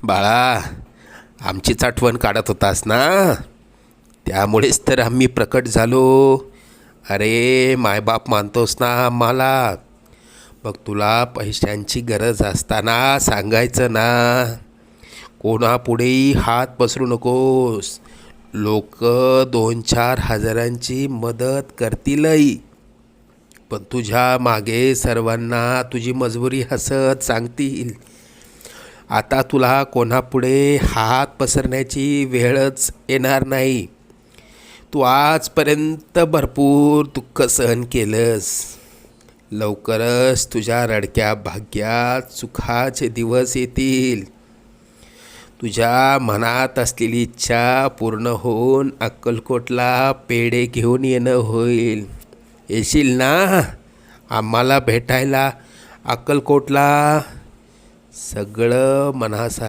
बाळा, आमचीच आठवण काढत होतास ना, त्यामुळेच तर आम्ही प्रकट झालो. अरे मायबाप मानतोस ना आम्हाला, मग तुला पैशांची गरज असताना सांगायचं ना. कोणापुढेही हात पसरू नकोस. लोक 2-4 हजारांची मदत करतीलही, पण तुझ्या मागे सर्वांना तुझी मजबुरी हसत सांगतील. आता तुला कोणापुढे हात पसरण्याची वेळच येणार नाही. तू आजपर्यंत भरपूर दुःख सहन केलंस. लवकरच तुझ्या रडक्या भाग्यात सुखाचे दिवस येतील. तुझ्या मनात असलेली इच्छा पूर्ण होऊन अक्कलकोटला पेढे घेऊन येणं होईल. येशील ना आम्हाला भेटायला अक्कलकोटला? सगळं मनासा